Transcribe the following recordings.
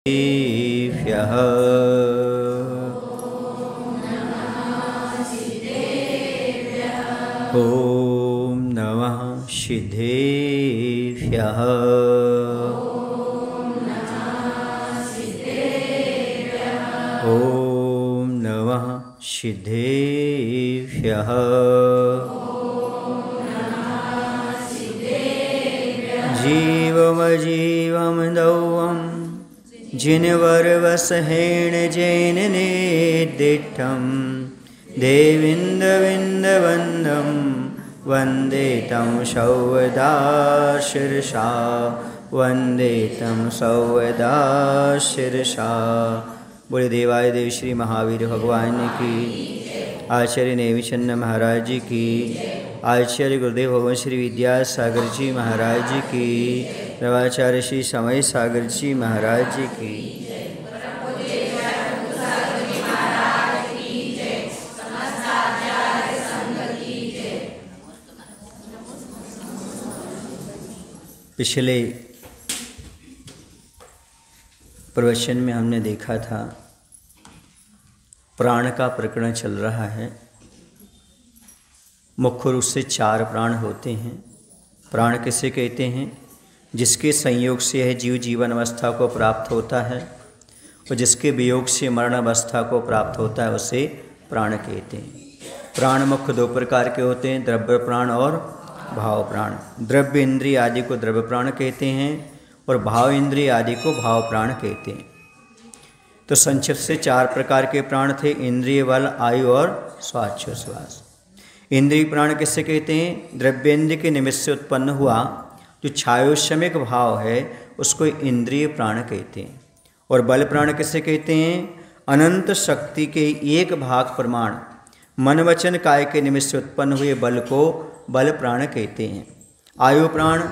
सिद्धेभ्यः ॐ नमः सिद्धेभ्यः ॐ नमः सिद्धेभ्यः जीवमजीवं दौवं जिनवरवसहेण जैन निर्दिष्टं देविन्दविन्दवन्दं वन्दे तं सौवदा शिरसा वन्दे तं सौवदा शिरसा। बोले देवाय देव श्री महावीर भगवान की, आचार्य नेमिचंद महाराज जी की, आचार्य गुरुदेव भगवान श्री विद्यासागर जी महाराज जी की, प्रभाचार्य श्री समय सागर जी महाराज जी की। पिछले प्रवचन में हमने देखा था प्राण का प्रकरण चल रहा है। मुख्य रूप से 4 प्राण होते हैं। प्राण किसे कहते हैं? जिसके संयोग से यह जीव जीवन अवस्था को प्राप्त होता है और जिसके वियोग से मरण अवस्था को प्राप्त होता है उसे प्राण कहते हैं। प्राण मुख्य 2 प्रकार के होते हैं, द्रव्य प्राण और भाव प्राण। द्रव्य इंद्रिय आदि को द्रव्य प्राण कहते हैं और भाव इंद्रिय आदि को भाव प्राण कहते हैं। तो संक्षिप्त से 4 प्रकार के प्राण थे, इंद्रिय, बल, आयु और श्वासोच्छ्वास। इंद्रिय प्राण किससे कहते हैं? द्रव्येंद्र के निमित्त से उत्पन्न हुआ जो छायोश्रमिक भाव है उसको इंद्रिय प्राण कहते हैं। और बल प्राण किससे कहते हैं? अनंत शक्ति के एक भाग प्रमाण मन वचन काय के निमित्त से उत्पन्न हुए बल को बल प्राण कहते हैं। आयु प्राण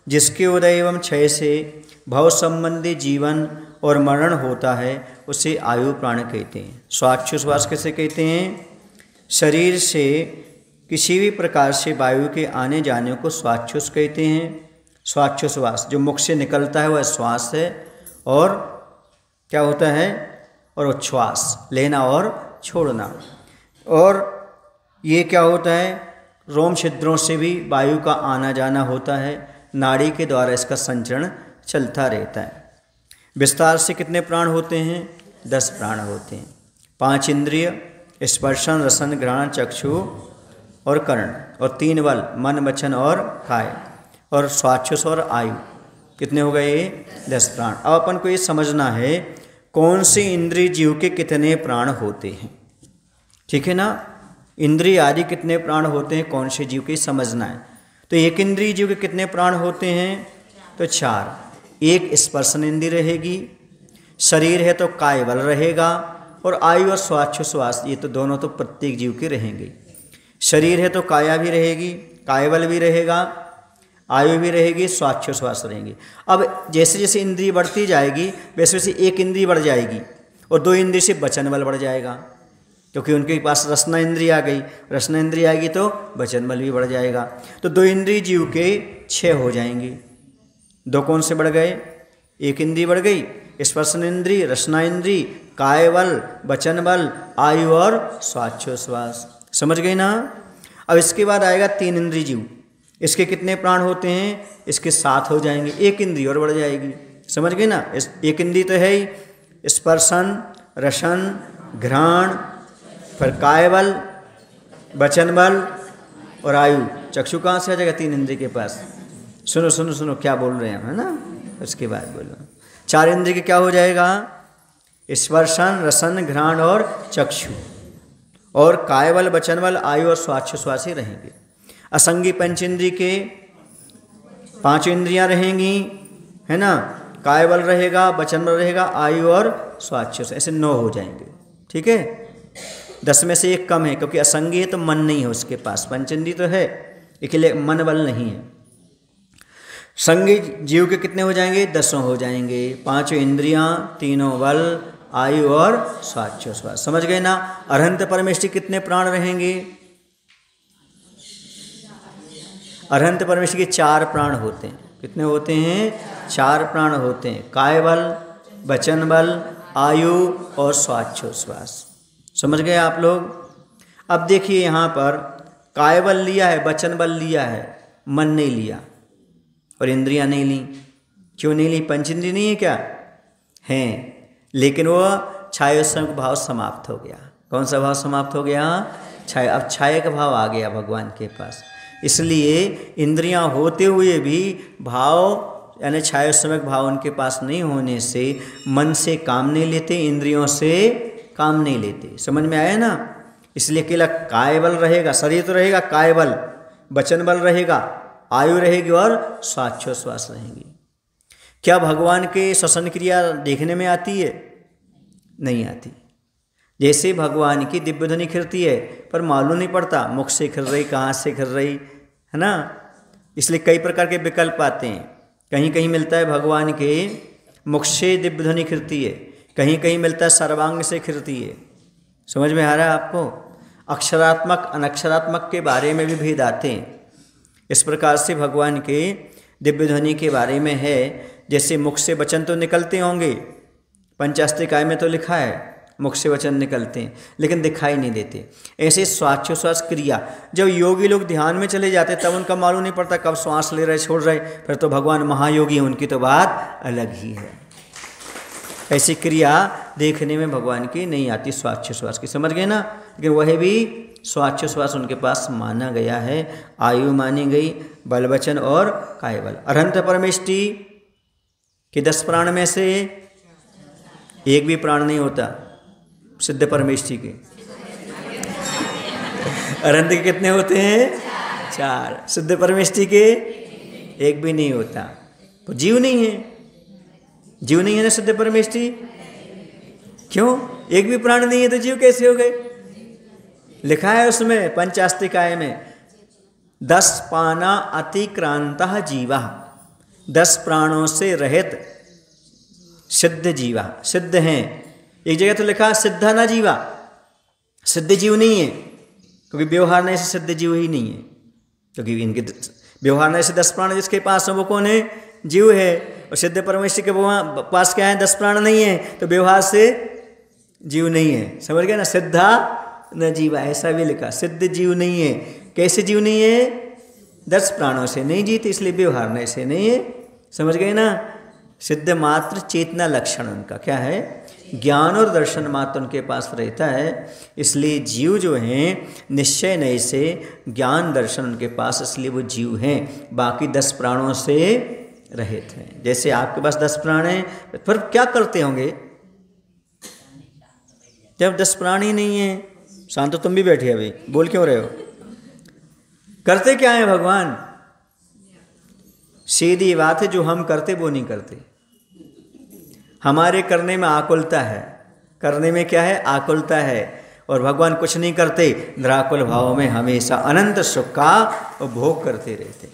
जिसके उदय एवं क्षय से भव संबंधी जीवन और मरण होता है उसे आयु प्राण कहते हैं। श्वासोच्छ्वास किसे कहते हैं? शरीर से किसी भी प्रकार से वायु के आने जाने को श्वासोच्छ्वास कहते हैं। श्वासोच्छ्वास जो मुख से निकलता है वह श्वास है और क्या होता है? और उच्छ्वास लेना और छोड़ना। और ये क्या होता है? रोम छिद्रों से भी वायु का आना जाना होता है, नाड़ी के द्वारा इसका संचरण चलता रहता है। विस्तार से कितने प्राण होते हैं? 10 प्राण होते हैं। 5 इंद्रिय स्पर्शन रसन घ्राण चक्षु और कर्ण, और 3 बल मन वचन और काय, और श्वासोच्छ्वास और आयु। कितने हो गए? 10 प्राण। अब अपन को ये समझना है कौन सी इंद्रिय जीव के कितने प्राण होते हैं। ठीक है ना? इंद्रिय आदि कितने प्राण होते हैं कौन से जीव के समझना है। तो एक इंद्रिय जीव के कितने प्राण होते हैं? तो 4। एक स्पर्शन इंद्रिय रहेगी, शरीर है तो काय बल रहेगा, और आयु और श्वासोच्छ्वास ये तो दोनों तो प्रत्येक जीव के रहेंगे। शरीर है तो काया भी रहेगी, काय बल भी रहेगा, आयु भी रहेगी, श्वासोच्छ्वास रहेंगे। अब जैसे जैसे इंद्रिय बढ़ती जाएगी वैसे वैसे एक इंद्रिय बढ़ जाएगी और 2 इंद्रिय से वचन बल बढ़ जाएगा, क्योंकि उनके पास रसना इंद्रिय आ गई। रसना इंद्रिय आएगी तो वचन बल भी बढ़ जाएगा। तो 2 इंद्रिय जीव के 6 हो जाएंगे। 2 कौन से बढ़ गए? एक इंद्रिय बढ़ गई, स्पर्शन इंद्रिय, रसना इंद्रिय, काय बल, वचन बल, आयु और श्वासोच्छ्वास। समझ गए ना? अब इसके बाद आएगा 3 इंद्रिय जीव। इसके कितने प्राण होते हैं? इसके 7 हो जाएंगे, एक इंद्रिय और बढ़ जाएगी। समझ गए ना? एक इंद्रिय तो है ही, स्पर्शन रसन घ्राण, फिर काय बल, वचन बल और आयु। चक्षु कहाँ से आ जाएगा? 3 इंद्रिय के पास। सुनो सुनो सुनो क्या बोल रहे हैं, है ना? उसके बाद बोलो 4 इंद्रिय के क्या हो जाएगा? स्पर्शन रसन घ्राण और चक्षु, और काय बल, वचन बल, आयु और श्वासोच्छ्वास ही रहेंगे। असंगी पंचेंद्रिय के 5 इंद्रियां रहेंगी, है ना? काय बल रहेगा, वचन बल रहेगा, आयु और श्वासोच्छ्वास, ऐसे 9 हो जाएंगे। ठीक है? 10 में से 1 कम है क्योंकि असंगी है तो मन नहीं है उसके पास। पंचेंद्रिय तो है इसलिए मन बल नहीं है। संगी जीव के कितने हो जाएंगे? 10 हो जाएंगे। 5 इंद्रियां, 3 बल, आयु और श्वासोच्छ्वास। समझ गए ना? अरहंत परमेष्टि कितने प्राण रहेंगे? अरहंत परमेश्वर के 4 प्राण होते हैं। कितने होते हैं? 4 प्राण होते हैं। काय बल, वचन बल, आयु और स्वाच्छोश्वास। समझ गए आप लोग? अब देखिए यहाँ पर काय बल लिया है, वचन बल लिया है, मन नहीं लिया और इंद्रियां नहीं ली। क्यों नहीं ली? पंचेंद्रिय नहीं है क्या? हैं, लेकिन वो छायोसम का भाव समाप्त हो गया। कौन सा भाव समाप्त हो गया? छाय। अब छाया का भाव आ गया भगवान के पास, इसलिए इंद्रियां होते हुए भी भाव यानी छायोसमिक भाव उनके पास नहीं होने से मन से काम नहीं लेते, इंद्रियों से काम नहीं लेते। समझ में आया ना? इसलिए अकेला काय बल रहेगा, शरीर तो रहेगा, काय बल, वचन बल रहेगा, आयु रहेगी और स्वाच्छोश्वास रहेंगी। क्या भगवान के श्वसन क्रिया देखने में आती है? नहीं आती। जैसे भगवान की दिव्य ध्वनि खिलती है पर मालूम नहीं पड़ता मुख से खिल रही, कहाँ से खिल रही, है ना? इसलिए कई प्रकार के विकल्प आते हैं। कहीं कहीं मिलता है भगवान के मुख से दिव्य ध्वनि खिलती है, कहीं कहीं मिलता है सर्वांग से खिलती है। समझ में आ रहा है आपको? अक्षरात्मक अनक्षरात्मक के बारे में भी भेद आते हैं। इस प्रकार से भगवान के दिव्य ध्वनि के बारे में है, जैसे मुख से वचन तो निकलते होंगे, पंचास्तिकाय में तो लिखा है मुख से वचन निकलते हैं, लेकिन दिखाई नहीं देते। ऐसे स्वाच्छोश्वास क्रिया जब योगी लोग ध्यान में चले जाते तब उनका मालूम नहीं पड़ता कब श्वास ले रहे छोड़ रहे, फिर तो भगवान महायोगी हैं, उनकी तो बात अलग ही है। ऐसी क्रिया देखने में भगवान की नहीं आती स्वाच्छोश्वास की। समझ गए ना? लेकिन वह भी स्वाच्छोश्वास उनके पास माना गया है, आयु मानी गई, बल वचन और काय बल। अरहंत परमेष्टि के 10 प्राण में से एक भी प्राण नहीं होता सिद्ध परमेष्टि के। अरहंत के कितने होते हैं? 4। सिद्ध परमेष्टि के एक भी नहीं होता। तो जीव नहीं है, जीव नहीं है ना सिद्ध परमेष्टि। क्यों? एक भी प्राण नहीं है तो जीव कैसे हो गए? लिखा है उसमें पंचास्तिकाय में 10 पाना अतिक्रांता जीवा, 10 प्राणों से रहित सिद्ध जीवा। सिद्ध हैं। एक जगह तो लिखा सिद्धा ना जीवा, सिद्ध जीव नहीं है, क्योंकि व्यवहार नहीं से सिद्ध जीव ही नहीं है। क्योंकि इनके व्यवहार नहीं से 10 प्राण जिसके पास है वो कौन है? जीव है। और सिद्ध परमेश्वर के पास क्या है? 10 प्राण नहीं है, तो व्यवहार से जीव नहीं है। समझ गए ना? सिद्धा न जीवा, ऐसा भी लिखा। सिद्ध जीव नहीं है। कैसे जीव नहीं है? 10 प्राणों से नहीं जीते, इसलिए व्यवहार नहीं से नहीं है। समझ गए ना? सिद्ध मात्र चेतना लक्षण उनका क्या है? ज्ञान और दर्शन मात्र उनके पास रहता है, इसलिए जीव जो हैं निश्चय नहीं से ज्ञान दर्शन उनके पास, इसलिए वो जीव हैं। बाकी 10 प्राणों से रहित हैं। जैसे आपके पास 10 प्राण हैं, फिर क्या करते होंगे जब 10 प्राण ही नहीं है? शांत, तुम भी बैठे अभी, बोल क्यों रहे हो? करते क्या है भगवान? सीधी बात है, जो हम करते वो नहीं करते। हमारे करने में आकुलता है, करने में क्या है? आकुलता है। और भगवान कुछ नहीं करते, निराकुल भाव में हमेशा अनंत सुख का उपभोग करते रहते।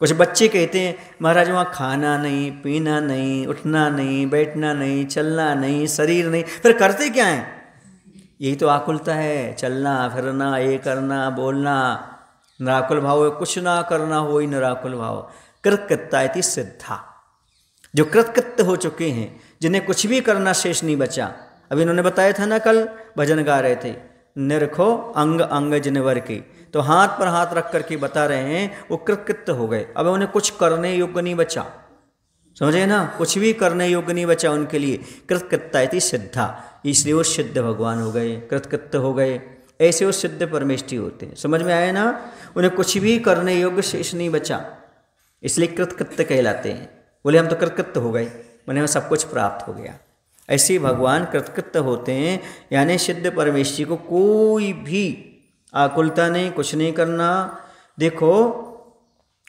कुछ बच्चे कहते हैं महाराज वहाँ खाना नहीं, पीना नहीं, उठना नहीं, बैठना नहीं, चलना नहीं, शरीर नहीं, फिर करते क्या है? यही तो आकुलता है, चलना फिरना, ये करना बोलना। निराकुल भाव है, कुछ ना करना हो ही निराकुल भाव। कृतकृत्ता इति सिद्धा, जो कृतकृत्य हो चुके हैं, जिन्हें कुछ भी करना शेष नहीं बचा। अभी इन्होंने बताया था ना, कल भजन गा रहे थे, निरखो अंग अंग जिनवर की, तो हाथ पर हाथ रख करके बता रहे हैं वो कृतकृत्य हो गए। अब उन्हें कुछ करने योग्य नहीं बचा। समझे ना? कुछ भी करने योग्य नहीं बचा उनके लिए। कृतकृत्ता इति सिद्धा, इसलिए वो सिद्ध भगवान हो गए, कृतकृत्य हो गए। ऐसे वो सिद्ध परमेष्टि होते हैं। समझ में आया ना? उन्हें कुछ भी करने योग्य शेष नहीं बचा, इसलिए कृतकृत्य कहलाते हैं। बोले हम तो कृतकृत्य हो गए, मैंने हमें सब कुछ प्राप्त हो गया। ऐसे ही भगवान कृतकृत्य होते हैं, यानी सिद्ध परमेष्टि को कोई भी आकुलता नहीं, कुछ नहीं करना। देखो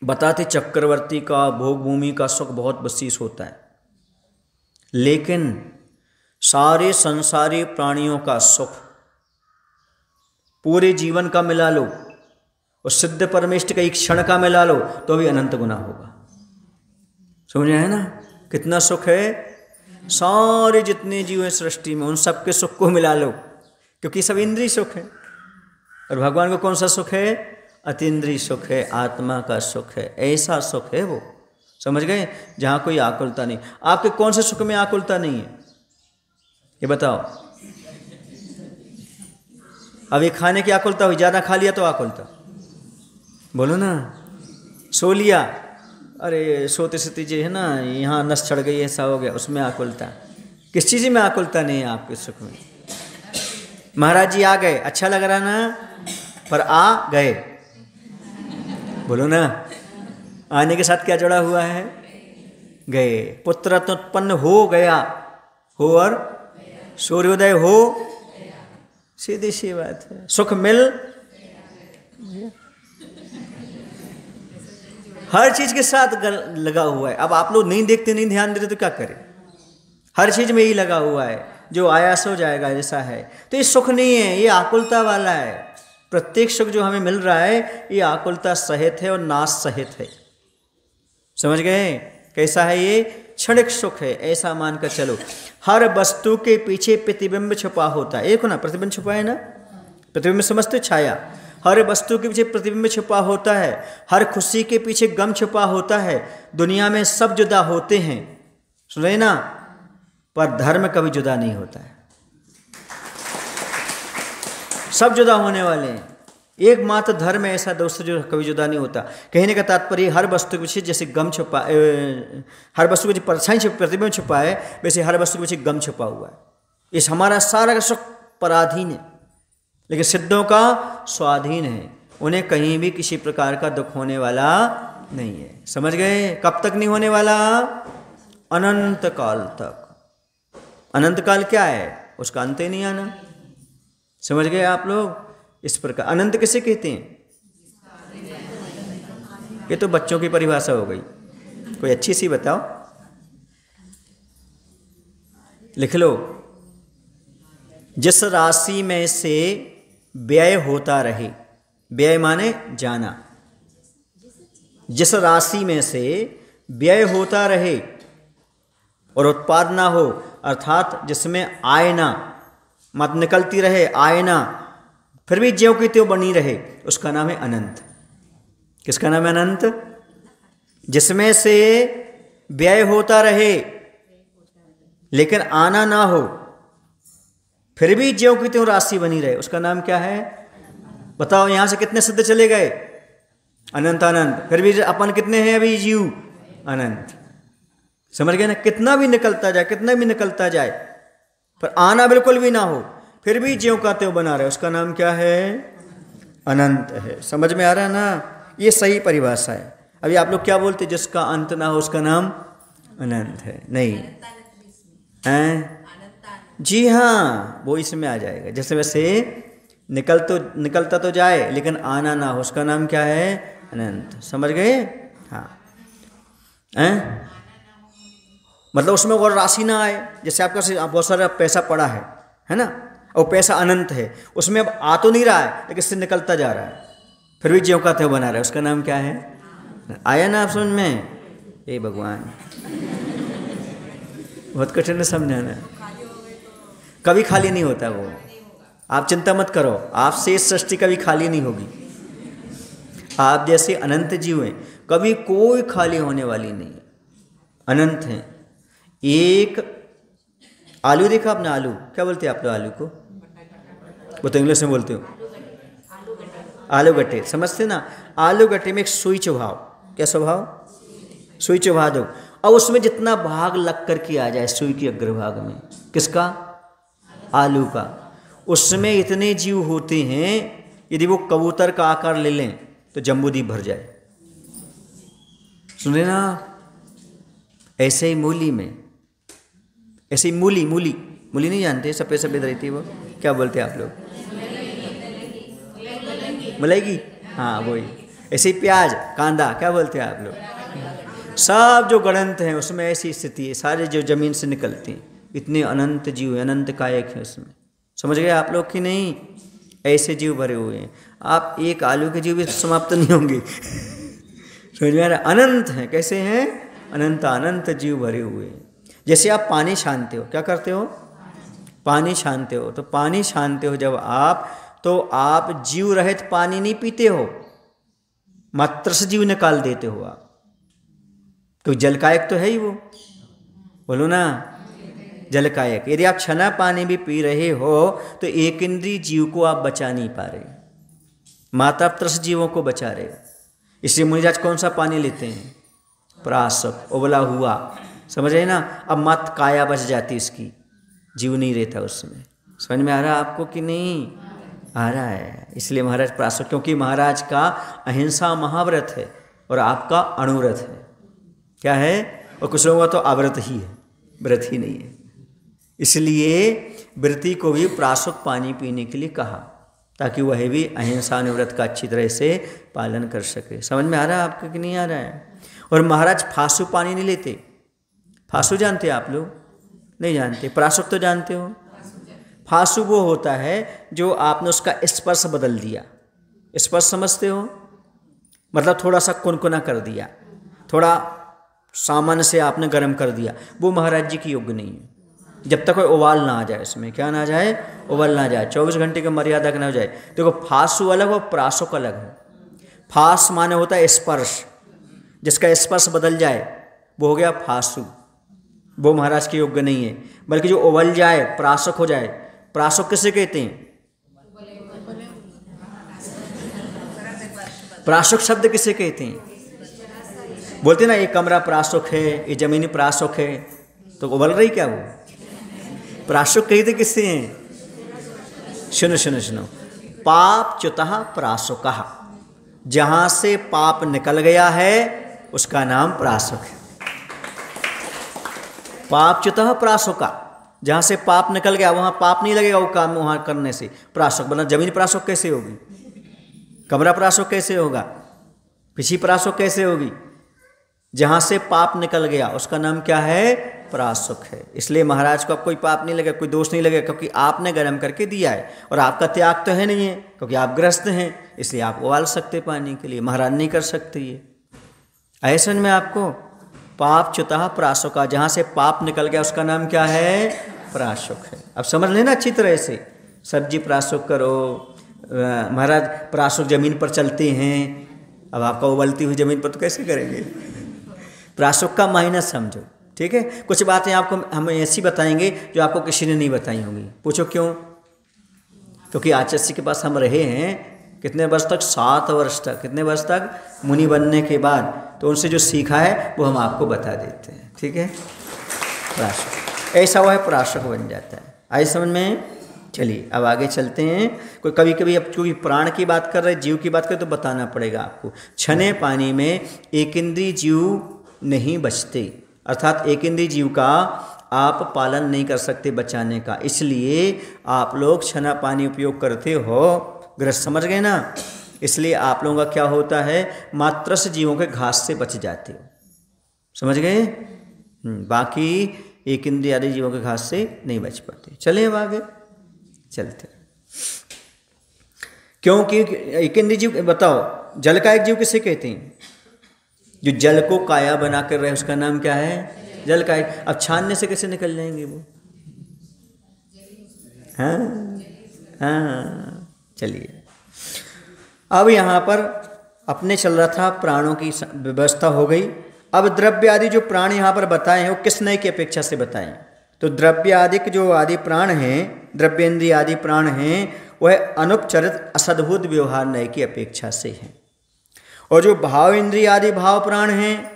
बताते चक्रवर्ती का भोग भूमि का सुख बहुत बसीस होता है, लेकिन सारे संसारी प्राणियों का सुख पूरे जीवन का मिला लो और सिद्ध परमेष्टि का एक क्षण का मिला लो तो भी अनंत गुना होगा। समझ आया ना? कितना सुख है? सारे जितने जीव हैं सृष्टि में, उन सब के सुख को मिला लो, क्योंकि सब इंद्रिय सुख है। और भगवान को कौन सा सुख है? अतीन्द्रिय सुख है, आत्मा का सुख है। ऐसा सुख है वो। समझ गए? जहाँ कोई आकुलता नहीं। आपके कौन से सुख में आकुलता नहीं है? ये बताओ। अब ये खाने की आकुलता हुई, ज़्यादा खा लिया तो आकुलता, बोलो ना। सो लिया, अरे सोते सोते जो है ना यहाँ नस चढ़ गई, ऐसा हो गया, उसमें आकुलता। किस चीज़ में आकुलता नहीं है आपके सुख में? महाराज जी आ गए, अच्छा लग रहा ना, पर आ गए, बोलो ना। आने के साथ क्या जुड़ा हुआ है? गए। पुत्र तो उत्पन्न हो गया, हो और सूर्योदय हो, सीधी सी बात है। सुख मिल, हर चीज के साथ लगा हुआ है। अब आप लोग नहीं देखते, नहीं ध्यान देते तो क्या करें? हर चीज में ही लगा हुआ है, जो आया सो जाएगा जैसा है। तो ये सुख नहीं है, ये आकुलता वाला है। प्रत्येक सुख जो हमें मिल रहा है ये आकुलता सहित है और नाश सहित है। समझ गए? कैसा है ये? क्षणिक सुख है, ऐसा मानकर चलो। हर वस्तु के पीछे प्रतिबिंब छुपा होता है। एक ना प्रतिबिंब छुपा है ना, प्रतिबिंब समझते, छाया। हर वस्तु के पीछे प्रतिबिंब छुपा होता है, हर खुशी के पीछे गम छुपा होता है। दुनिया में सब जुदा होते हैं, सुन रहे ना, पर धर्म कभी जुदा नहीं होता है। सब जुदा होने वाले हैं, एकमात्र धर्म ऐसा दोस्तों जो कभी जुदा नहीं होता। कहने का तात्पर्य हर वस्तु के पीछे जैसे गम छुपा, हर वस्तु के पीछे परछाई प्रतिबिंब छुपा है, वैसे हर वस्तु के पीछे गम छुपा हुआ है। इस हमारा सारा का सुख पराधीन है, लेकिन सिद्धों का स्वाधीन है। उन्हें कहीं भी किसी प्रकार का दुख होने वाला नहीं है। समझ गए? कब तक नहीं होने वाला? अनंत काल तक। अनंत काल क्या है? उसका अंत ही नहीं आना। समझ गए आप लोग? इस प्रकार अनंत किसे कहते हैं? ये तो बच्चों की परिभाषा हो गई, कोई अच्छी सी बताओ, लिख लो। जिस राशि में से व्यय होता रहे, व्यय माने जाना, जिस राशि में से व्यय होता रहे और उत्पाद ना हो, अर्थात जिसमें आय ना, मत निकलती रहे आय ना, फिर भी ज्यों की त्यों बनी रहे, उसका नाम है अनंत। किसका नाम है? अनंत। जिसमें से व्यय होता रहे लेकिन आना ना हो, फिर भी ज्यों की त्यों राशि बनी रहे, उसका नाम क्या है? बताओ। यहां से कितने सिद्ध चले गए? अनंत अनंत। फिर भी अपन कितने हैं अभी? जीव अनंत। समझ गए ना? कितना भी निकलता जाए, कितना भी निकलता जाए, पर आना बिल्कुल भी ना हो, फिर भी ज्यों का त्यों बना रहे, उसका नाम क्या है? अनंत है। समझ में आ रहा है ना? ये सही परिभाषा है। अभी आप लोग क्या बोलते? जिसका अंत ना हो उसका नाम अनंत है। नहीं हैं? जी हाँ, वो इसमें आ जाएगा। जैसे वैसे निकलता तो जाए लेकिन आना ना हो, उसका नाम क्या है? अनंत। समझ गए? हाँ। हैं? मतलब उसमें और राशि ना आए। जैसे आपका बहुत सारा पैसा पड़ा है ना, और पैसा अनंत है, उसमें अब आ तो नहीं रहा है लेकिन इससे निकलता जा रहा है, फिर भी ज्यों का त्यों बना रहा है, उसका नाम क्या है? आया ना आप समझ में? हे भगवान, बहुत कठिन है समझाना। कभी खाली नहीं होता वो, आप चिंता मत करो, आपसे इस सृष्टि कभी खाली नहीं होगी। आप जैसे अनंत जीव हैं, कभी कोई खाली होने वाली नहीं है, अनंत हैं। एक आलू देखा आपने? आलू क्या बोलते हैं आप लोग? आलू को वो तो इंग्लिश में बोलते हो आलू गट्टे, समझते ना? आलू गट्टे में एक सुई चुभाव। क्या स्वभाव? सुई चुभा दो, अब उसमें जितना भाग लग कर के आ जाए सुई के अग्रभाग में, किसका? आलू का। उसमें इतने जीव होते हैं, यदि वो कबूतर का आकार ले लें तो जम्बूद्वीप भर जाए। सुने ना? ऐसे ही मूली में, ऐसे ही मूली नहीं जानते? सफ़ेद सफ़ेद रहती है वो, क्या बोलते हैं आप लोग? मलेगी। हाँ वही। ऐसे ही प्याज, कांदा, क्या बोलते हैं आप लोग? सब जो गणंत हैं उसमें ऐसी स्थिति है, सारे जो जमीन से निकलते हैं, इतने अनंत जीव हैं, अनंत कायक हैं उसमें। समझ गए आप लोग कि नहीं? ऐसे जीव भरे हुए हैं। आप एक आलू के जीव भी समाप्त नहीं होंगे। समझ में आ रहा? अनंत हैं। कैसे हैं? अनंत अनंत जीव भरे हुए हैं। जैसे आप पानी छानते हो, क्या करते हो? पानी छानते हो। तो पानी छानते हो जब आप, तो आप जीव रहित पानी नहीं पीते हो, मात्र से जीव निकाल देते हो आप, क्योंकि जल कायक तो है ही वो, बोलो ना। जल कायक। यदि आप छना पानी भी पी रहे हो तो एक इंद्रिय जीव को आप बचा नहीं पा रहे, माता तरस जीवों को बचा रहे हो। इसलिए मुनिराज कौन सा पानी लेते हैं? प्राशक, उबला हुआ, समझ रहे ना। अब मत काया बच जाती इसकी, जीव नहीं रहता उसमें। समझ में आ रहा आपको कि नहीं आ रहा है? इसलिए महाराज प्राशक, क्योंकि महाराज का अहिंसा महाव्रत है और आपका अणुव्रत है। क्या है? और कुछ लोगों का तो अव्रत ही है, व्रत ही नहीं है। इसलिए व्रती को भी प्राशक पानी पीने के लिए कहा, ताकि वह भी अहिंसा अनुव्रत का अच्छी तरह से पालन कर सके। समझ में आ रहा है आपको कि नहीं आ रहा है? और महाराज फासु पानी नहीं लेते। फासु जानते आप लोग? नहीं जानते। प्राशक तो जानते हो। फासु वो होता है जो आपने उसका स्पर्श बदल दिया। स्पर्श समझते हो? मतलब थोड़ा सा कुनकुना कर दिया, थोड़ा सामान्य से आपने गर्म कर दिया। वो महाराज जी की योग्य नहीं है, जब तक कोई उबाल ना आ जाए उसमें। क्या ना आ जाए? उबाल ना आ जाए, 24 घंटे की मर्यादा ना हो जाए। देखो, फासु अलग और प्राशक अलग है। फास माने होता है स्पर्श, जिसका स्पर्श बदल जाए वो हो गया फासु। वो महाराज के योग्य नहीं है। बल्कि जो उबल जाए, प्राशक हो जाए। प्राशक किसे कहते हैं? प्राशक शब्द किसे कहते हैं? बोलते ना, ये कमरा प्राशक है, ये जमीनी प्राशक है। तो उबल रही क्या वो? प्राशक कहते किससे हैं? सुनो सुनो सुनो, पाप च्युतः प्राशकः, जहां से पाप निकल गया है उसका नाम प्राशक है। पाप च्युतः प्राशका, जहां से पाप निकल गया, वहां पाप नहीं लगेगा वो काम वहां करने से। प्राशक बना। जमीन प्राशक कैसे होगी? कमरा प्राशक कैसे होगा? पिछी प्राशक कैसे होगी? जहां से पाप निकल गया उसका नाम क्या है? प्राशक है। इसलिए महाराज को अब कोई पाप नहीं लगेगा, कोई दोष नहीं लगेगा, क्योंकि आपने गर्म करके दिया है। और आपका त्याग तो है नहीं है, क्योंकि आप ग्रस्त हैं, इसलिए आप उबाल सकते पानी के लिए। महाराज नहीं कर सकते ये। ऐसा में आपको पाप च्युतः प्राशका, जहां से पाप निकल गया उसका नाम क्या है? प्राशक है। अब समझ लेना अच्छी तरह से। सब्जी प्राशक करो, महाराज प्राशक जमीन पर चलते हैं। अब आपका उबलती हुई जमीन पर तो कैसे करेंगे? प्राशक का मायना समझो, ठीक है। कुछ बातें आपको हम ऐसी बताएंगे जो आपको किसी ने नहीं बताई होंगी। पूछो क्यों? क्योंकि आचार्य जी के पास हम रहे हैं कितने वर्ष तक? 7 वर्ष तक। कितने वर्ष तक? मुनि बनने के बाद। तो उनसे जो सीखा है वो हम आपको बता देते हैं, ठीक है। प्राशक ऐसा हुआ है, प्राशक बन जाता है। आई समझ में? चलिए अब आगे चलते हैं। कोई कभी कभी, अब क्योंकि प्राण की बात कर रहे, जीव की बात करें, तो बताना पड़ेगा आपको। छने पानी में एक इंद्रिय जीव नहीं बचते, अर्थात एक इंद्रिय जीव का आप पालन नहीं कर सकते बचाने का। इसलिए आप लोग छना पानी उपयोग करते हो, ग्रस्त, समझ गए ना। इसलिए आप लोगों का क्या होता है? मात्रस जीवों के घास से बच जाते हो, समझ गए। बाकी एक इंद्रिय आदि जीवों के घास से नहीं बच पाते। चलिए अब आगे चलते। क्योंकि एक इंद्रिय जीव, बताओ जल का एक जीव किसे कहते हैं? जो जल को काया बना कर रहे उसका नाम क्या है? जल का एक। अब छानने से कैसे निकल जाएंगे वो? हाँ हाँ, चलिए अब यहाँ पर अपने चल रहा था, प्राणों की व्यवस्था हो गई। अब द्रव्य आदि जो प्राण यहाँ पर बताए हैं वो किस नए की अपेक्षा से बताएं? तो द्रव्य आदि जो आदि प्राण हैं, द्रव्येंद्रिय आदि प्राण हैं, वह अनुपचरित असद्भुत व्यवहार नए की अपेक्षा से हैं। और जो भाव इंद्रिय आदि भाव प्राण हैं,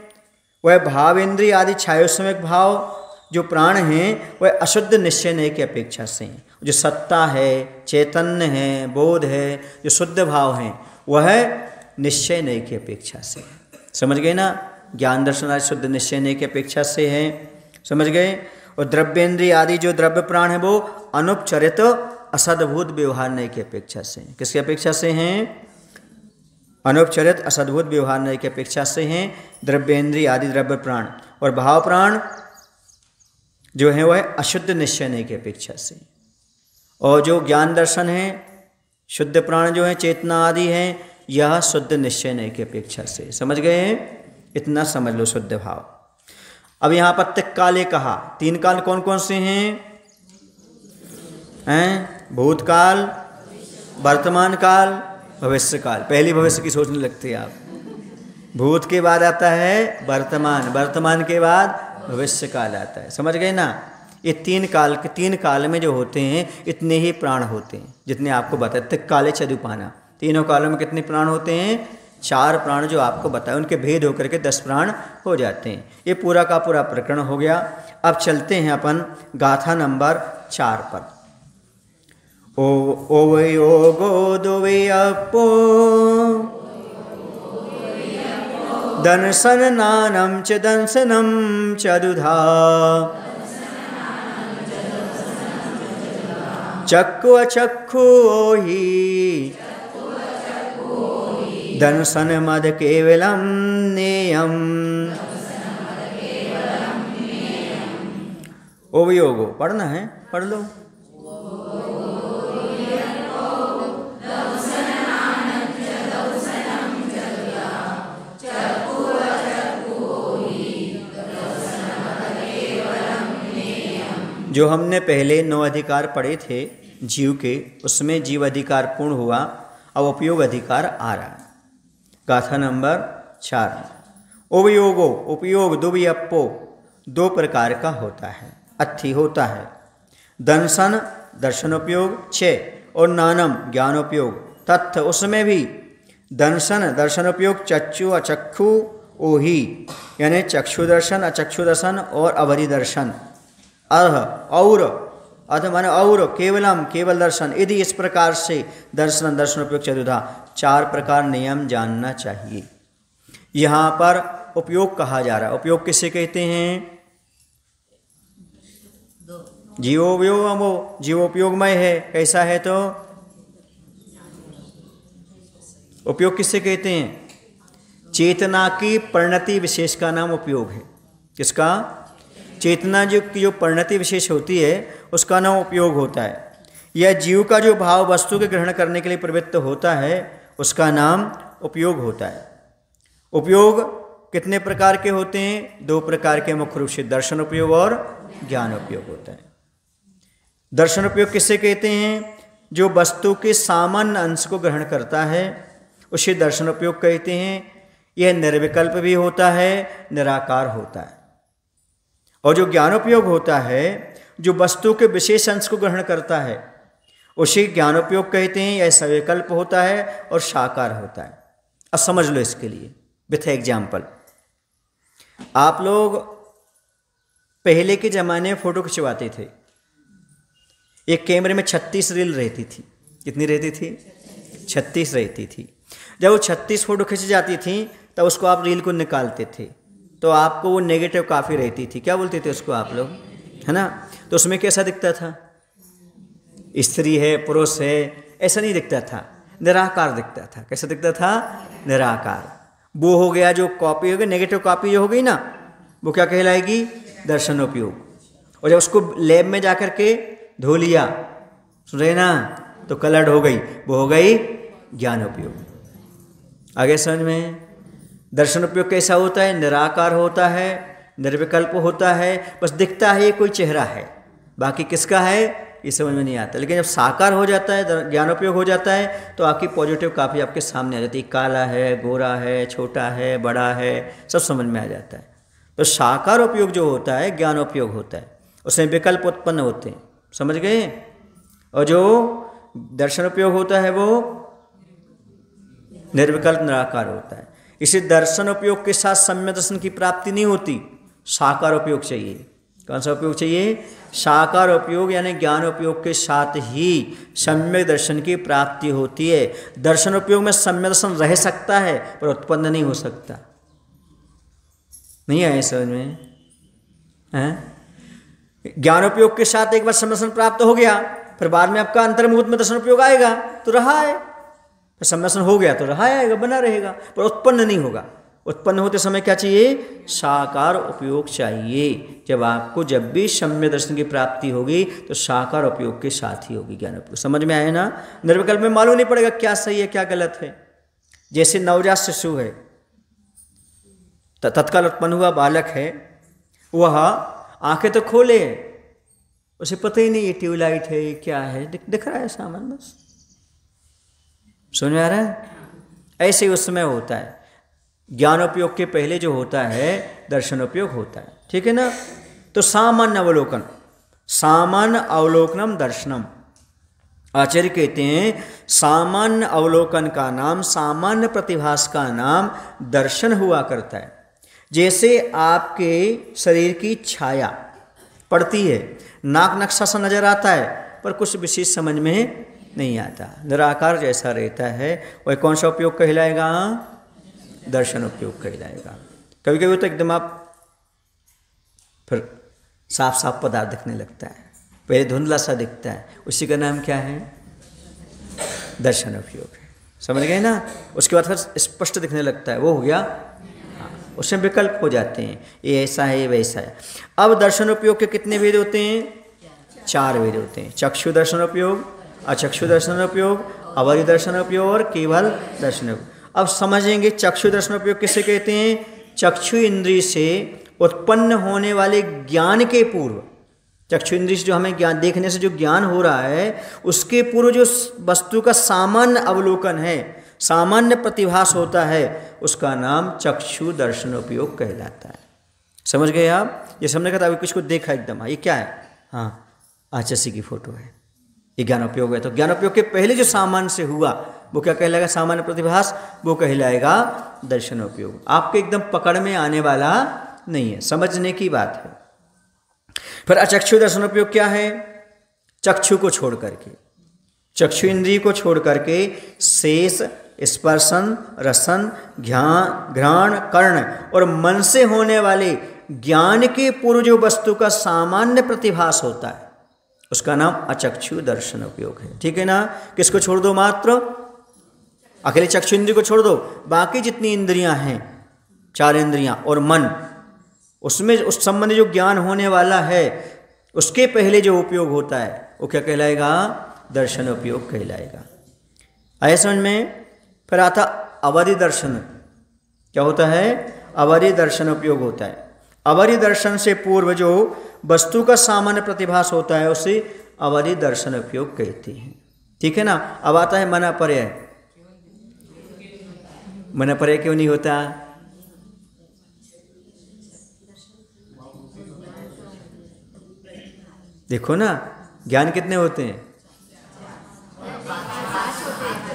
वह भाव इंद्रिय आदि छायोस्मिक भाव जो प्राण हैं वह अशुद्ध निश्चय नए की अपेक्षा से हैं। जो सत्ता है, चैतन्य है, बोध है, जो शुद्ध भाव हैं, वह निश्चय नए की अपेक्षा से है। समझ गए ना? ज्ञान दर्शन आदि शुद्ध निश्चय नए की अपेक्षा से है, समझ गए। और द्रव्येंद्रिय आदि जो द्रव्य प्राण है वो अनुपचरित असद्भुत व्यवहार नए की अपेक्षा से हैं। किसकी अपेक्षा से हैं? अनुपचरित असद्भुत व्यवहार नए की अपेक्षा से हैं द्रव्येंद्रिय आदि द्रव्य प्राण। और भाव प्राण जो है वह अशुद्ध निश्चय नए की अपेक्षा से। और जो ज्ञान दर्शन है, शुद्ध प्राण जो है, चेतना आदि हैं, यह शुद्ध निश्चय नए की अपेक्षा से। समझ गए? इतना समझ लो शुद्ध भाव। अब यहाँ पर तक काले कहा, 3 काल कौन कौन से हैं? भूतकाल, वर्तमान काल, भविष्य काल। पहली भविष्य की सोचने लगते आप। भूत के बाद आता है वर्तमान, वर्तमान के बाद भविष्य काल आता है। समझ गए ना? ये तीन काल में जो होते हैं इतने ही प्राण होते हैं, जितने आपको बताते काले चदुपाना। तीनों कालों में कितने प्राण होते हैं? 4 प्राण जो आपको बताए, उनके भेद होकर के 10 प्राण हो जाते हैं। ये पूरा का पूरा प्रकरण हो गया। अब चलते हैं अपन गाथा नंबर 4 पर। ओ योगो दुवे अपो दंसन नानम च दंसनम चदुधा चक्कु अचक्खु ओहि दंसन मद केवलम नेयम। ओवयोगो पढ़ना है, पढ़ लो। जो हमने पहले 9 अधिकार पढ़े थे जीव के, उसमें जीव अधिकार पूर्ण हुआ, अब उपयोग अधिकार आ रहा है। गाथा नंबर 4। उपयोगो उपयोग दुव्यप्पो 2 प्रकार का होता है, अथि होता है। दंसन दर्शन उपयोग 6 और नानम ज्ञान उपयोग तत्थ, उसमें भी दंसन दर्शन उपयोग चक्षु अचक्षु ओहि, यानी चक्षु दर्शन अचक्षु दर्शन और अवधि दर्शन। और अध माने और केवलम केवल दर्शन। यदि इस प्रकार से दर्शन दर्शन उपयोग चतुर्धा 4 प्रकार नियम जानना चाहिए। यहाँ पर उपयोग कहा जा रहा है। उपयोग किसे कहते हैं? जीवोपयोगमय है। कैसा है? तो उपयोग किसे कहते हैं? चेतना की परिणति विशेष का नाम उपयोग है। किसका? चेतना जो परिणति विशेष होती है उसका नाम उपयोग होता है। यह जीव का जो भाव वस्तु के ग्रहण करने के लिए प्रवृत्त होता है उसका नाम उपयोग होता है। उपयोग कितने प्रकार के होते हैं? 2 प्रकार के मुख्य रूप से, दर्शन उपयोग और ज्ञान उपयोग होता है। दर्शन उपयोग किससे कहते हैं? जो वस्तु के सामान्य अंश को ग्रहण करता है उसे दर्शन उपयोग कहते हैं। यह निर्विकल्प भी होता है, निराकार होता है। और जो ज्ञानोपयोग होता है, जो वस्तु के विशेष अंश को ग्रहण करता है उसे ज्ञानोपयोग कहते हैं। यह सविकल्प होता है और साकार होता है। अब समझ लो इसके लिए विथ एग्जाम्पल। आप लोग पहले के ज़माने में फ़ोटो खिंचवाते थे, एक कैमरे में 36 रील रहती थी। कितनी रहती थी? 36 रहती थी। जब वो 36 फ़ोटो खिंच जाती थी तब उसको आप रील को निकालते थे तो आपको वो नेगेटिव काफ़ी रहती थी। क्या बोलते थे उसको आप लोग, है ना? तो उसमें कैसा दिखता था? स्त्री है, पुरुष है, ऐसा नहीं दिखता था, निराकार दिखता था। कैसा दिखता था? निराकार। वो हो गया जो कॉपी हो गई, नेगेटिव कॉपी जो हो गई ना, वो क्या कहलाएगी? दर्शनोपयोग। और जब उसको लैब में जा कर के धो लिया, सुन रहे ना, तो कलर्ड हो गई, वो हो गई ज्ञानोपयोग। आगे समझ में? दर्शन उपयोग कैसा होता है? निराकार होता है, निर्विकल्प होता है, बस दिखता है कोई चेहरा है, बाकी किसका है ये समझ में नहीं आता। लेकिन जब साकार हो जाता है, ज्ञानोपयोग हो जाता है, तो आपकी पॉजिटिव काफ़ी आपके सामने आ जाती है। काला है, गोरा है, छोटा है, बड़ा है, सब समझ में आ जाता है। तो साकार उपयोग जो होता है ज्ञानोपयोग होता है, उसमें विकल्प उत्पन्न होते हैं। समझ गए? और जो दर्शन उपयोग होता है वो निर्विकल्प निराकार होता है। इसी दर्शन उपयोग के साथ सम्यक दर्शन की प्राप्ति नहीं होती, साकार उपयोग चाहिए। कौन सा उपयोग चाहिए? साकार उपयोग, यानी ज्ञान उपयोग के साथ ही सम्यक दर्शन की प्राप्ति होती है। दर्शन उपयोग में सम्यक दर्शन रह सकता है पर उत्पन्न नहीं हो सकता। नहीं आए समझ में? ज्ञान उपयोग के साथ एक बार सम्यक दर्शन प्राप्त हो गया, फिर बाद में आपका अंतर्मुहूर्त में दर्शन उपयोग आएगा तो रहा है, फिर सम्यक दर्शन हो गया तो रहा आएगा, बना रहेगा, पर उत्पन्न नहीं होगा। उत्पन्न होते समय क्या चाहिए? साकार उपयोग चाहिए। जब भी सम्यक दर्शन की प्राप्ति होगी तो साकार उपयोग के साथ ही होगी ज्ञान उपयोग। समझ में आए ना? निर्विकल्प में मालूम नहीं पड़ेगा क्या सही है क्या गलत है। जैसे नवजात शिशु है, तत्काल उत्पन्न हुआ बालक है, वह आंखें तो खोले, उसे पता ही नहीं ये ट्यूबलाइट है ये क्या है, दिख रहा है सामान, बस समझ में आ रहा है? ऐसे ही उस समय होता है। ज्ञानोपयोग के पहले जो होता है दर्शनोपयोग होता है, ठीक है ना? तो सामान्य अवलोकन, सामान्य अवलोकनम दर्शनम। आचार्य कहते हैं सामान्य अवलोकन का नाम, सामान्य प्रतिभास का नाम दर्शन हुआ करता है। जैसे आपके शरीर की छाया पड़ती है, नाक नक्शा सा नजर आता है पर कुछ विशेष समझ में नहीं आता, निराकार जैसा रहता है, वह कौन सा उपयोग कहलाएगा? दर्शन उपयोग कहलाएगा। कभी कभी तो एकदम आप फिर साफ साफ पदार्थ दिखने लगता है, पहले धुंधला सा दिखता है, उसी का नाम क्या है? दर्शन उपयोग है। समझ गए ना? उसके बाद फिर स्पष्ट दिखने लगता है, वो हो गया। उसमें विकल्प हो जाते हैं, ये ऐसा है, ये वैसा है। अब दर्शन उपयोग के कितने भेद होते हैं? 4 भेद होते हैं। चक्षु दर्शन उपयोग, अचक्षु दर्शन उपयोग, अवरी दर्शन उपयोग और केवल दर्शन उपयोग। अब समझेंगे चक्षु दर्शन उपयोग किसे कहते हैं? चक्षु इंद्रिय से उत्पन्न होने वाले ज्ञान के पूर्व, चक्षु इंद्रिय से जो हमें ज्ञान, देखने से जो ज्ञान हो रहा है, उसके पूर्व जो वस्तु का सामान्य अवलोकन है, सामान्य प्रतिभास होता है, उसका नाम चक्षु दर्शन उपयोग कहलाता है। समझ गए आप? ये समझने का था, अभी कुछ को देखा एकदम, ये क्या है? हाँ, आचसी की फोटो है, ये ज्ञान उपयोग है। तो ज्ञान उपयोग के पहले जो सामान्य से हुआ वो क्या कहलाएगा? सामान्य प्रतिभास, वो कहलाएगा दर्शन उपयोग। आपके एकदम पकड़ में आने वाला नहीं है, समझने की बात है। फिर अचक्षु दर्शन उपयोग क्या है? चक्षु को छोड़ करके, चक्षु इंद्रिय को छोड़ करके शेष स्पर्शन, रसन, घ्राण, कर्ण और मन से होने वाले ज्ञान के पूर्व जो वस्तु का सामान्य प्रतिभास होता है, उसका नाम अचक्षु दर्शन उपयोग है। ठीक है ना? किसको छोड़ दो? मात्र अकेले चक्षु इंद्रिय को छोड़ दो, बाकी जितनी इंद्रियां हैं, 4 इंद्रियां और मन, उसमें उस संबंधी जो ज्ञान होने वाला है, उसके पहले जो उपयोग होता है वो क्या कहलाएगा? दर्शन उपयोग कहलाएगा। आया समझ में? फिर आता अवरी दर्शन। क्या होता है? अवरी दर्शन उपयोग होता है। अवरी दर्शन से पूर्व जो वस्तु का सामान्य प्रतिभास होता है उसे अवरी दर्शन उपयोग कहते हैं। ठीक है ना? अब आता है मनापर्य। मनापर्य क्यों नहीं होता? देखो ना, ज्ञान कितने होते हैं?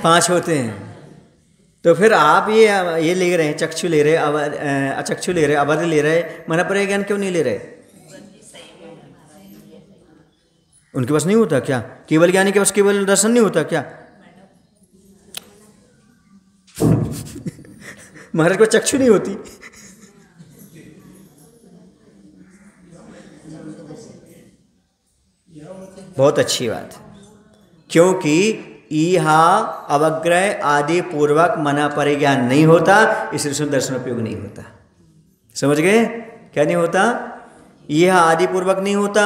5 होते हैं। तो फिर आप ये ले रहे हैं, चक्षु ले रहे, अचक्षु ले रहे, अवधि ले रहे, मनापर्य ज्ञान क्यों नहीं ले रहे? उनके पास नहीं होता क्या? केवल ज्ञानी के पास केवल दर्शन नहीं होता क्या? महाराज को चक्षु नहीं होती? बहुत अच्छी बात है, क्योंकि ईहा अवग्रह आदि पूर्वक मना परिज्ञान नहीं होता, इसलिए उसमें दर्शन उपयोग नहीं होता। समझ गए? क्या नहीं होता? यह आदि पूर्वक नहीं होता,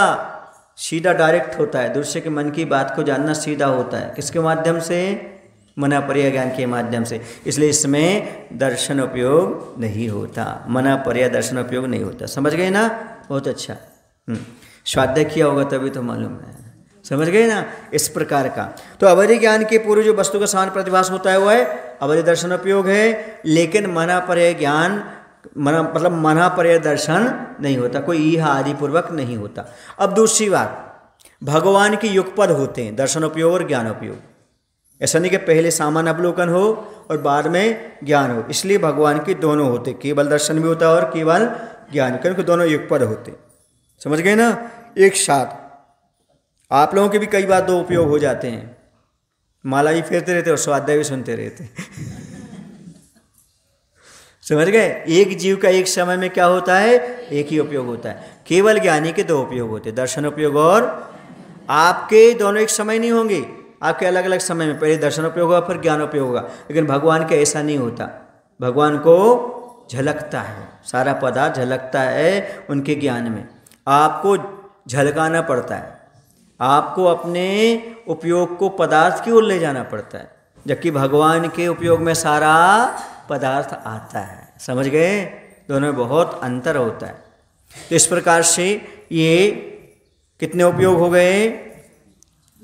सीधा डायरेक्ट होता है। दूसरे के मन की बात को जानना सीधा होता है। किसके माध्यम से? मना पर्याय ज्ञान के माध्यम से। इसलिए इसमें दर्शन उपयोग नहीं होता, मना पर्याय दर्शन उपयोग नहीं होता। समझ गए ना? बहुत अच्छा। स्वाध्याय किया होगा तभी तो मालूम है। समझ गए ना? इस प्रकार का। तो अवधि ज्ञान के पूर्व जो वस्तु का सामान्य प्रतिभास होता है वो है अवधि दर्शन उपयोग है, लेकिन मना पर्याय ज्ञान मतलब मना पर्याय दर्शन नहीं होता, कोई ईहा आदि पूर्वक नहीं होता। अब दूसरी बात, भगवान के युगपद होते हैं, दर्शन उपयोग और ज्ञान उपयोग। ऐसा नहीं कि पहले सामान्य अवलोकन हो और बाद में ज्ञान हो, इसलिए भगवान के दोनों होते, केवल दर्शन भी होता है और केवल ज्ञान, क्योंकि दोनों युगपद होते। समझ गए ना? एक साथ आप लोगों के भी कई बार 2 उपयोग हो जाते हैं, माला भी फेरते रहते और स्वाध्याय भी सुनते रहते। समझ गए? एक जीव का एक समय में क्या होता है? एक ही उपयोग होता है। केवल ज्ञानी के 2 उपयोग होते हैं, दर्शन उपयोग और आपके दोनों एक समय नहीं होंगे, आपके अलग अलग समय में, पहले दर्शन उपयोग होगा फिर ज्ञान उपयोग होगा। लेकिन भगवान के ऐसा नहीं होता, भगवान को झलकता है, सारा पदार्थ झलकता है उनके ज्ञान में। आपको झलकाना पड़ता है, आपको अपने उपयोग को पदार्थ की ओर ले जाना पड़ता है, जबकि भगवान के उपयोग में सारा पदार्थ आता है। समझ गए? दोनों में बहुत अंतर होता है। तो इस प्रकार से ये कितने उपयोग हो गए?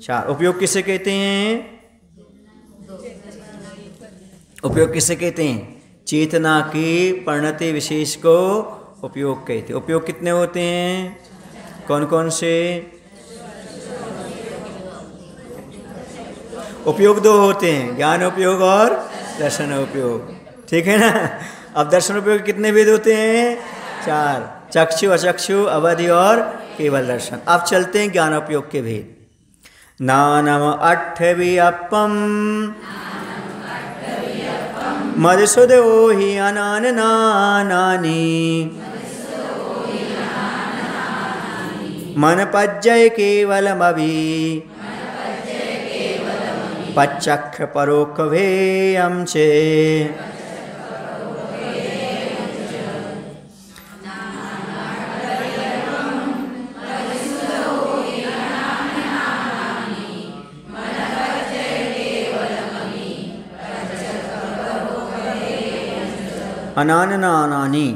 4। उपयोग किसे कहते हैं? उपयोग किसे कहते हैं? चेतना की परिणति विशेष को उपयोग कहते हैं। उपयोग कितने होते हैं? कौन कौन से? उपयोग दो होते हैं, ज्ञान उपयोग और दर्शन उपयोग, ठीक है ना। अब दर्शन उपयोग कितने भेद होते हैं? 4, चक्षु, अचक्षु, अवधि और केवल दर्शन। अब चलते हैं ज्ञान उपयोग के भेद। नानम अट्ठवियप्पम मधुसूद ओहि अनान नानानि मन पज्जय केवलमभि पच्चक्ष परोक्ष भेयं चे। अनाननानि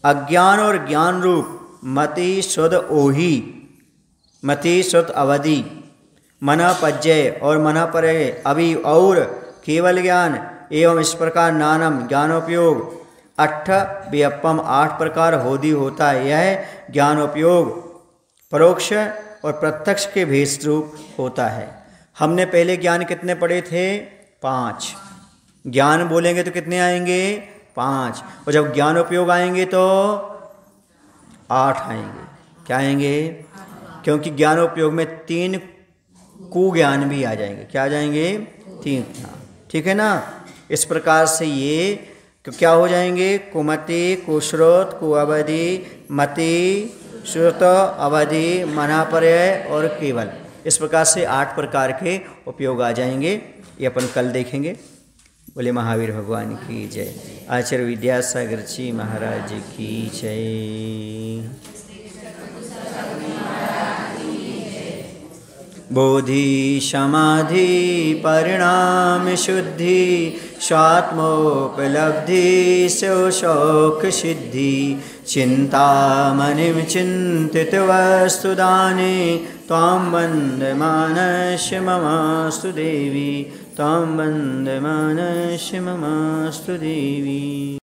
अज्ञान और ज्ञान रूप मति शुद्ध ओहि, मति शुद्ध अवधि, मना पज्जय और मना परे अभि और केवल ज्ञान एवं इस प्रकार नानम ज्ञानोपयोग अट्ठ वियप्पम 8 प्रकार होदी होता है। यह ज्ञानोपयोग परोक्ष और प्रत्यक्ष के भेद रूप होता है। हमने पहले ज्ञान कितने पढ़े थे? 5। ज्ञान बोलेंगे तो कितने आएंगे? 5। और जब ज्ञान उपयोग आएंगे तो 8 आएंगे। क्या आएंगे? क्योंकि ज्ञान उपयोग में 3 कुज्ञान भी आ जाएंगे। क्या आ जाएंगे? 3, ठीक है ना। इस प्रकार से ये क्या हो जाएंगे? कुमति, कुश्रोत, कुअवधि, मति, श्रुत, अवधि, मनापर्यय और केवल। इस प्रकार से 8 प्रकार के उपयोग आ जाएंगे। ये अपन कल देखेंगे। बोले महावीर भगवान की जय। आचार्य विद्यासागर जी महाराज की जय। बोधि समाधि परिणाम शुद्धि स्वात्मोपलब्धि शोक सिद्धि चिंतामणिं चिंतित वस्तुदाने त्वां वन्दमानस्य ममास्तु देवी, त्वां वन्दमानस्य ममास्तु देवी।